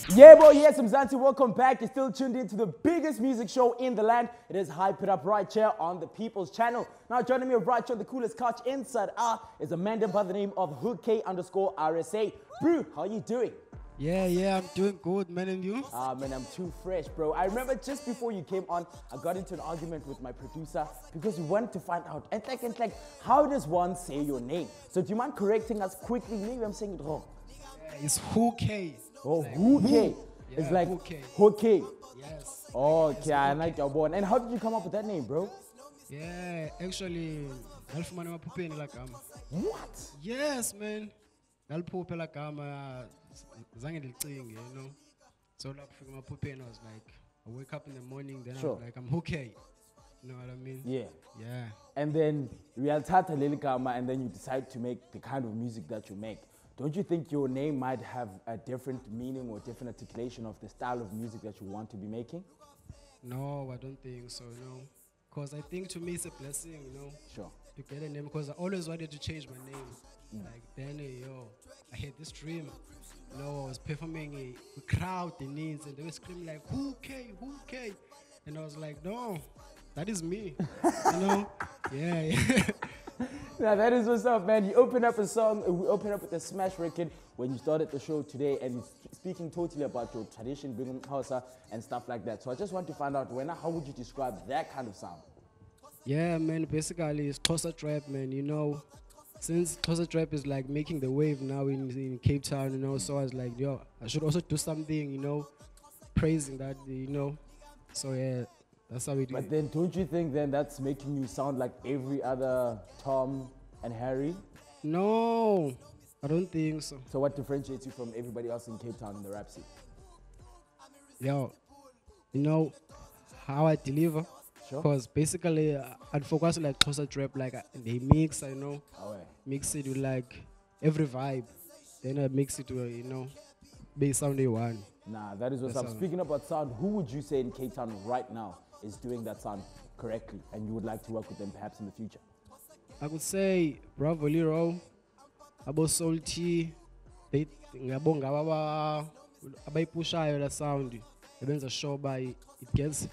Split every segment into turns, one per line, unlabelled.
Yeah, boy, yes, Mzansi, welcome back. You're still tuned in to the biggest music show in the land. It is Hype It Up right here on the People's Channel. Now, joining me right here on the coolest couch inside is a man by the name of Hookay RSA. Bro, how you doing?
Yeah, I'm doing good, man, and you?
Man, I'm too fresh, bro. I remember just before you came on, I got into an argument with my producer because we wanted to find out, and like, how does one say your name? So do you mind correcting us quickly? Maybe I'm saying it wrong.
Yeah, it's Hookay.
Oh,
like
Hookay.
Yeah,
it's like
Hookay.
Yes. Okay, I like your boy. And how did you come up with that name, bro?
Yeah, actually,
What?
Yes, man. You know. So like I was like, I wake up in the morning, then
Sure.
I'm like, I'm Hookay. You know what I mean?
Yeah.
Yeah.
And then Realtata Lilikama, and then you decide to make the kind of music that you make. Don't you think your name might have a different meaning or different articulation of the style of music that you want to be making?
No, I don't think so, you know. Because I think to me it's a blessing, you know.
Sure.
To get a name, because I always wanted to change my name. Like then, I had this dream. You know, I was performing a crowd, the needs, and they were screaming like, Hookay. And I was like, no, that is me. You know? Yeah.
Now that is what's up, man. You open up a song, we open up with a smash record when you started the show today, and you're speaking totally about your tradition, bringing Xhosa and stuff like that. So I just want to find out, how would you describe that kind of sound?
Yeah, man, basically it's Xhosa trap, man, you know. Since Xhosa trap is like making the wave now in Cape Town, you know, so I was like, yo, I should also do something, you know, praising that, you know. So yeah, that's how we do
But
it.
then don't you think then that's making you sound like every other Tom and Harry?
No, I don't think so.
So what differentiates you from everybody else in Cape Town in the rap scene?
Yo, you know how I deliver?
Sure.
Because basically I'd focus on like Xhosa trap, like they mix, you know, mix it with like every vibe. Then I mix it with, you know, be sound they want.
Nah, that is what's up. Speaking about sound, who would you say in Cape Town right now is doing that sound correctly and you would like to work with them perhaps in the future?
I could say Bravo Liro, Abo Salty, they ngabonga abayipushayo la sound. Ebenza show by it gets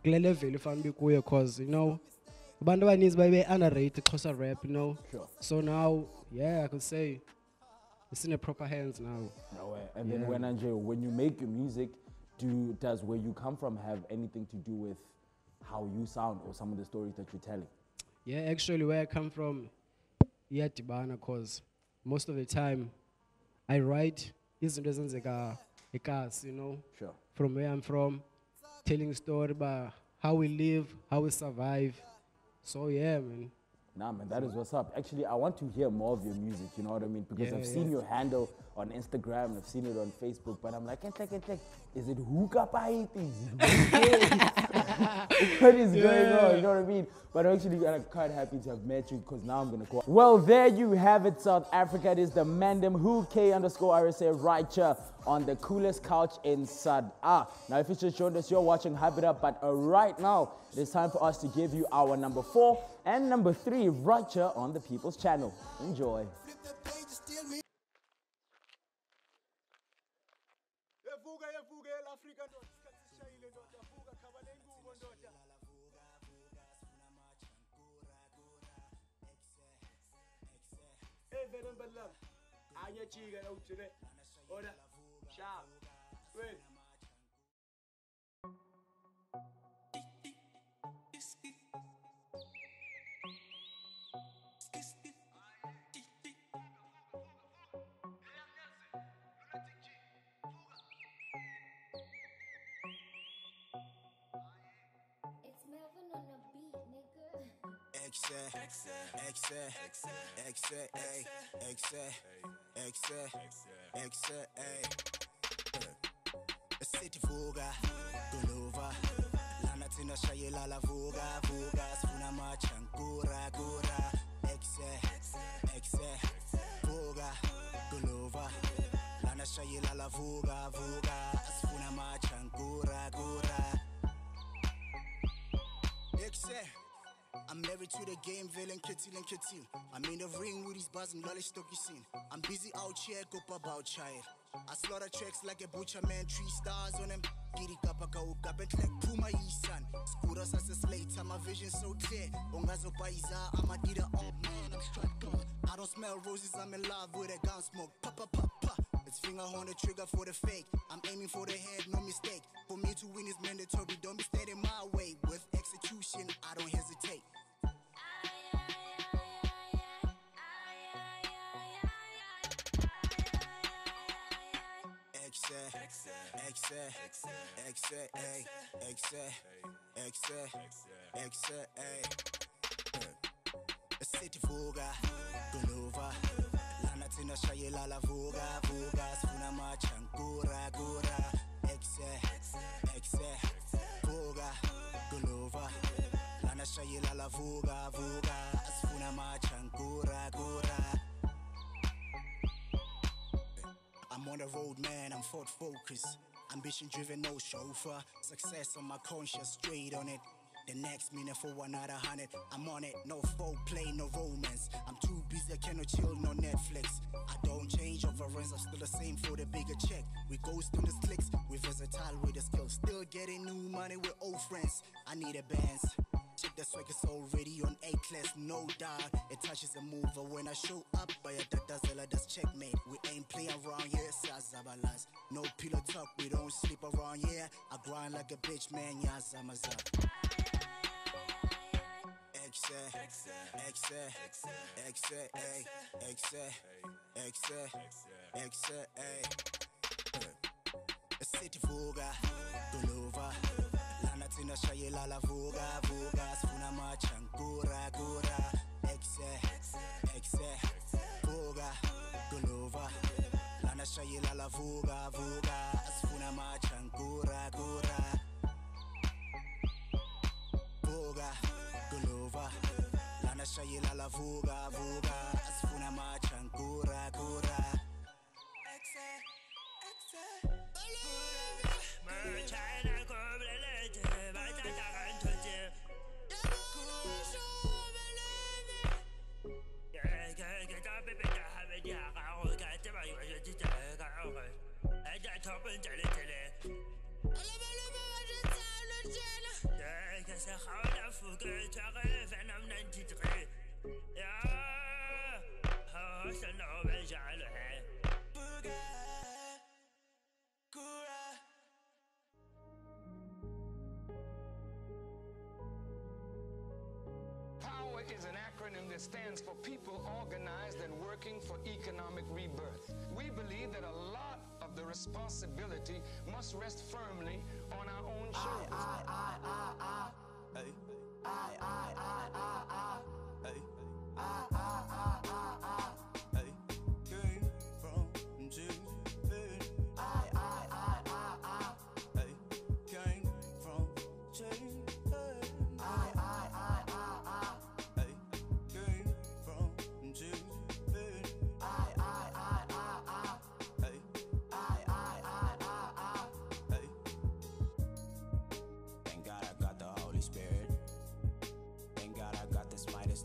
kule level if I'm kuyo, cause you know abantu abaninzi babe underrated Xhosa rap, you know.
Sure.
So now, yeah, I could say it's in the proper hands now.
No way. And then when you make your music, does where you come from have anything to do with how you sound or some of the stories that you're telling?
Yeah, actually where I come from, yeah, Tibana, cause most of the time I write izinto ezenzeka ekhaya, you know.
Sure.
From where I'm from, telling story about how we live, how we survive. So yeah, man.
Nah, man, that is what's up. Actually, I want to hear more of your music, you know what I mean? Because I've seen your handle on Instagram, I've seen it on Facebook, but I'm like, is it Hookay RSA? What is going on, you know what I mean? But I'm actually quite happy to have met you because now I'm going to go. Well, there you have it, South Africa. It is the Mandem Hookay RSA right here on the coolest couch in Sad. Now, if you just joined us, you're watching Hype It Up, but right now, it is time for us to give you our number 4 and number 3 right here on the People's Channel. Enjoy.
City vuga, Gulova, Lana Tina Shayela la vuga, Sfuna Machankura, Gura, vuga, Gulova, Lana Shayela la vuga, Sfuna Machankura, Gura, I'm married to the game, villain, Kittil and Kittil. I'm in the ring with these bars and lolly stocky scene. I'm busy out here, go about child. I slaughter tracks like a butcher man, 3 stars on them. Giddy kappa go gabet like Puma Isan. Scooters as a slate, my vision so clear. Ongazo Paiza, I'm a leader, oh man, I'm strapped gun. I don't smell roses, I'm in love with a gun smoke. Papa, papa. It's finger on the trigger for the fake. I'm aiming for the head, no mistake. For me to win is mandatory, don't be standing my way. With execution, I don't hesitate. City fuga, Gulova, Lana Tina Shayela la Vuga, Vuga, Spuna Machankura, Gura, Fuga, Gulova, Lana Shayela la Vuga, Vuga, Spuna Machankura, Gura. I'm on the road, man, I'm forward focused. Ambition driven, no chauffeur. Success on my conscience, straight on it. The next minute for another 100. I'm on it, no foreplay, no romance. I'm too busy, I cannot chill, no Netflix. I don't change over Rands, I'm still the same for the bigger check. We ghost on the clicks, we versatile with the skills. Still getting new money with old friends. I need a bands. Check the swag, it's already on A-class, no doubt. It touches a mover when I show up. By a Dadazela, that's checkmate. We ain't playing around here, Sazabalas. No pillow talk, we don't sleep around here. I grind like a bitch, man, Yazamaza. City fuga, Gulova, Lana Tina Shayela la Vuga, Vuga, Spuna Machankura, Gura, fuga, Gulova, Lana Shayela la Vuga, Vuga, Spuna Machankura, Gura. Gulova, Lana Shayela la Vuga, Vuga, Spuna Machankura, Gura.
POWER is an acronym that stands for People Organized and Working for Economic Rebirth. We believe that a lot of the responsibility must rest firmly on our own shoulders.
Came from Japan. Came from Japan.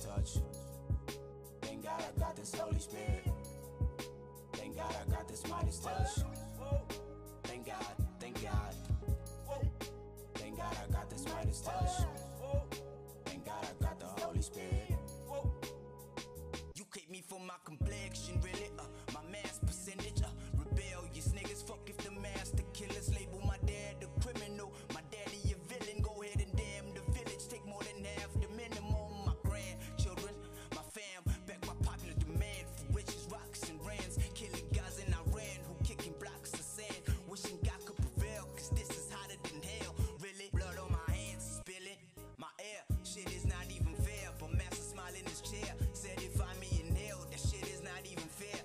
Touch. Thank God I got this Holy Spirit. Thank God I got this Midas touch. Thank God, thank God. Thank God I got this Midas touch. Thank God I got the Holy Spirit. You hate me for my complexion, really? My mass percentage, rebellious niggas. Fuck if the master killers label my dad a criminal. My daddy a villain. Go ahead and damn the village. Take more than half the minimum. Children, my fam, back my popular demand for riches, rocks, and rands. Killing guys in Iran who kicking blocks of sand. Wishing God could prevail, cause this is hotter than hell. Really? Blood on my hands, spilling my air. Shit is not even fair. But Master smile in his chair. Said if I'm in hell, that shit is not even fair.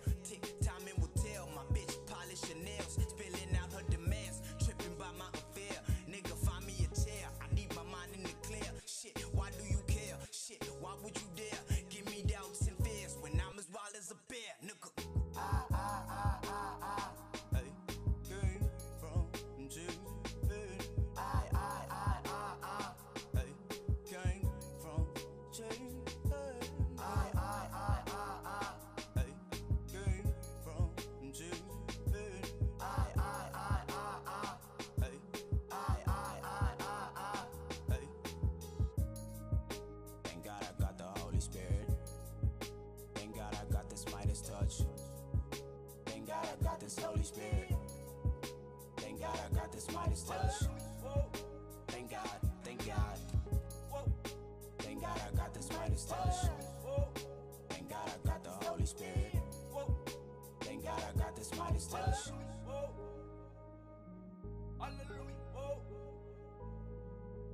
got this Midas touch.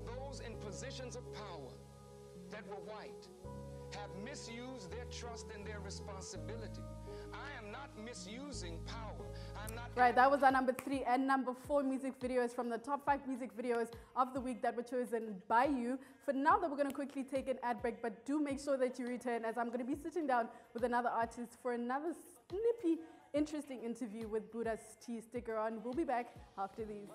Those in positions of power that were white have misused their trust and their responsibility. I am not misusing power. I'm not.
Right, that was our number 3 and number 4 music videos from the top 5 music videos of the week that were chosen by you. For now, though, we're going to quickly take an ad break, but do make sure that you return, as I'm going to be sitting down with another artist for another snippy, interesting interview with Buddha's Tea. Stick around. We'll be back after these.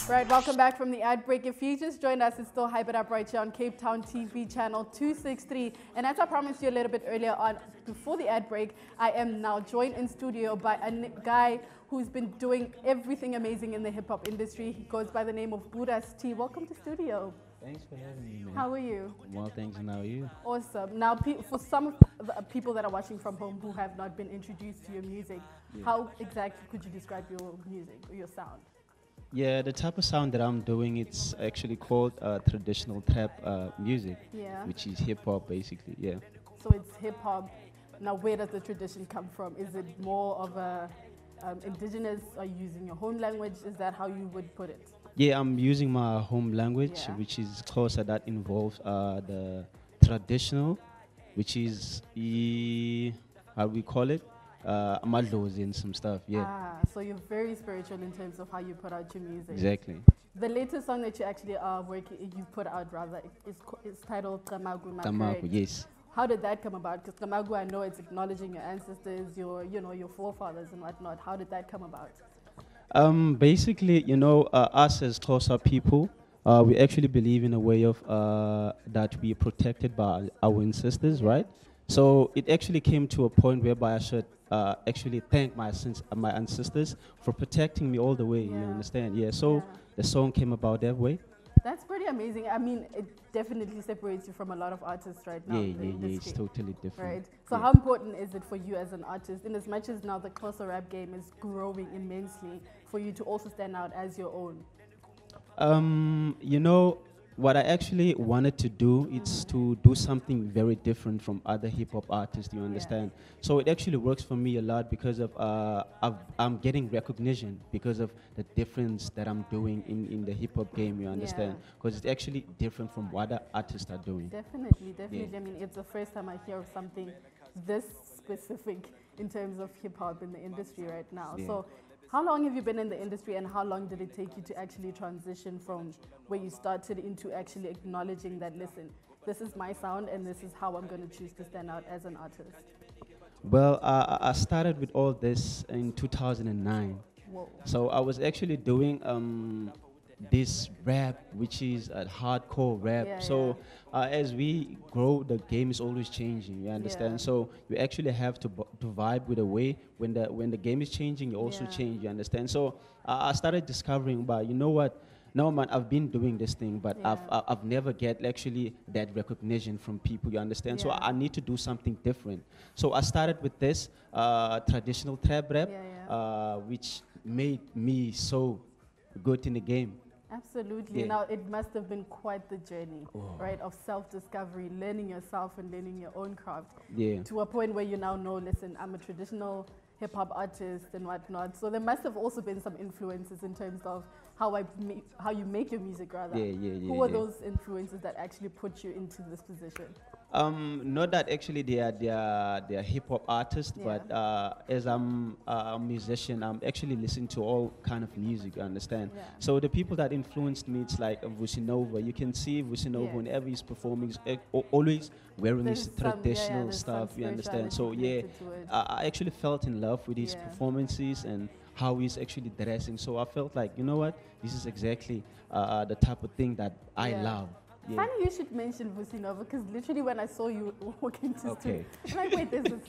Right, welcome back from the ad break. If you just joined us, it's still Hype It Up right here on Cape Town TV channel 263. And as I promised you a little bit earlier on, before the ad break, I am now joined in studio by a guy who's been doing everything amazing in the hip-hop industry. He goes by the name of Buddha's Tea. Welcome to studio.
Thanks for having me, man.
How are you?
Well, thanks, and how are you?
Awesome. Now, for some of the people that are watching from home who have not been introduced to your music, how exactly could you describe your music or your sound?
Yeah, the type of sound that I'm doing, it's actually called traditional trap music, which is hip-hop, basically, yeah.
So it's hip-hop. Now, where does the tradition come from? Is it more of a indigenous? Are you using your home language? Is that how you would put it?
Yeah, I'm using my home language, which is Xhosa, that involves the traditional, which is, how we call it? Amadlozi and some stuff,
So you're very spiritual in terms of how you put out your music.
Exactly.
The latest song that you actually are you put out rather, is titled Qamagu.
Qamagu, yes.
How did that come about? Because Qamagu, I know it's acknowledging your ancestors, your forefathers and whatnot. How did that come about?
Basically, us as Xhosa people, we actually believe in a way of that we are protected by our ancestors, right? So it actually came to a point whereby I should actually thank my ancestors for protecting me all the way, you understand? Yeah, so the song came about that way.
That's pretty amazing. I mean, it definitely separates you from a lot of artists right now.
Yeah, it's totally different.
Right. So how important is it for you as an artist, in as much as now the Xhosa rap game is growing immensely, for you to also stand out as your own?
What I actually wanted to do is to do something very different from other hip-hop artists, you understand? So it actually works for me a lot because of I'm getting recognition because of the difference that I'm doing in the hip-hop game, you understand? Because it's actually different from what other artists are doing.
Definitely. I mean, it's the first time I hear of something this specific in terms of hip-hop in the industry right now. So how long have you been in the industry, and how long did it take you to actually transition from where you started into actually acknowledging that, listen, this is my sound and this is how I'm going to choose to stand out as an artist?
Well, I started with all this in 2009.
Whoa.
So I was actually doing this rap, which is a hardcore rap. As we grow, the game is always changing, you understand? So you actually have to vibe with the way when the game is changing, you also change, you understand? So I started discovering, but you know what? No, man, I've been doing this thing, but I've never get actually that recognition from people, you understand? So I need to do something different. So I started with this traditional trap rap, which made me so good in the game.
Absolutely. Now, it must have been quite the journey, right, of self-discovery, learning yourself and learning your own craft, to a point where you now know, listen, I'm a traditional hip-hop artist and whatnot. So there must have also been some influences in terms of how you make your music, rather. Who are those influences that actually put you into this position?
Not that actually they are hip-hop artists, but as I'm a musician, I'm actually listening to all kind of music, you understand? So the people that influenced me, it's like Vusinova. You can see Vusinova whenever he's performing, he's always wearing his traditional stuff, you understand? So I actually felt in love with his performances and how he's actually dressing. So I felt like, you know what, this is exactly the type of thing that I love.
Funny you should mention Vusinova, because literally when I saw you walk into the studio, I'm like, wait, there's a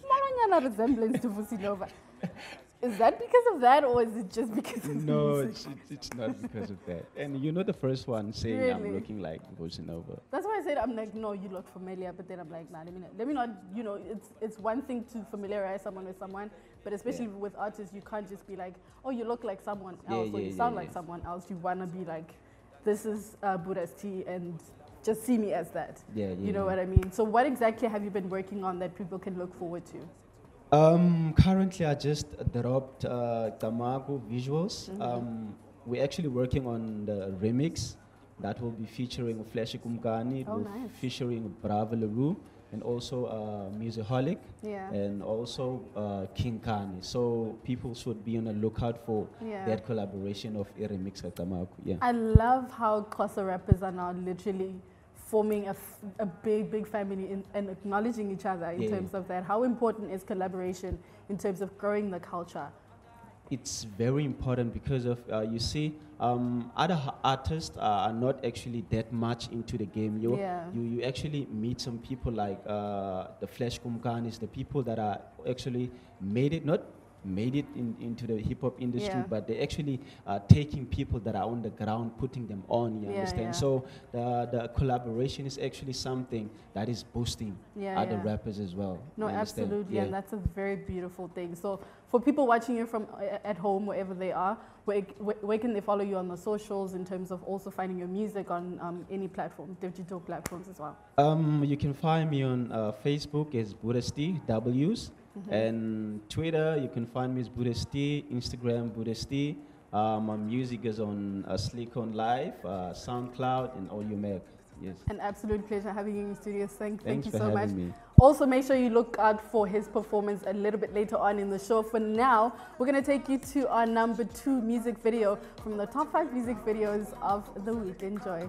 small resemblance to Vusinova. Is that because of that, or is it just because of
No, it's not because of that. And you know the first one saying I'm looking like Vusinova.
That's why I said, I'm like, no, you look familiar, but then I'm like, nah, let me not, it's one thing to familiarize someone with someone, but especially with artists, you can't just be like, oh, you look like someone else, or you sound like someone else. You want to be like this is Buddha's tea, and just see me as that.
Yeah,
you know what I mean? So what exactly have you been working on that people can look forward to?
Currently, I just dropped Tamago visuals. We're actually working on the remix that will be featuring Flash Ikumkani, featuring Bravo LaRue, and also Musicaholic, and also King Kani. So people should be on the lookout for that collaboration of a remix at Tamago. Yeah.
I love how Xhosa rappers are now literally forming a big family and acknowledging each other in terms of that. How important is collaboration in terms of growing the culture?
It's very important because of, you see, other artists are not actually that much into the game. You actually meet some people like the Flash Ikumkanis, the people that are actually made it into the hip-hop industry, but they actually are taking people that are on the ground, putting them on, you understand? So the collaboration is actually something that is boosting other rappers as well.
No, absolutely, and that's a very beautiful thing. So for people watching you from at home, wherever they are, where can they follow you on the socials in terms of also finding your music on any platform, digital platforms as well?
You can find me on Facebook as Buddhasti, W's. And Twitter, you can find me as Buddhasti, Instagram Buddhasti. My music is on Slick on Live, SoundCloud, and all you make. Yes.
An absolute pleasure having you in the studio. Thank you
for
so much.
Me.
Also, make sure you look out for his performance a little bit later on in the show. For now, we're going to take you to our #2 music video from the top 5 music videos of the week. Enjoy.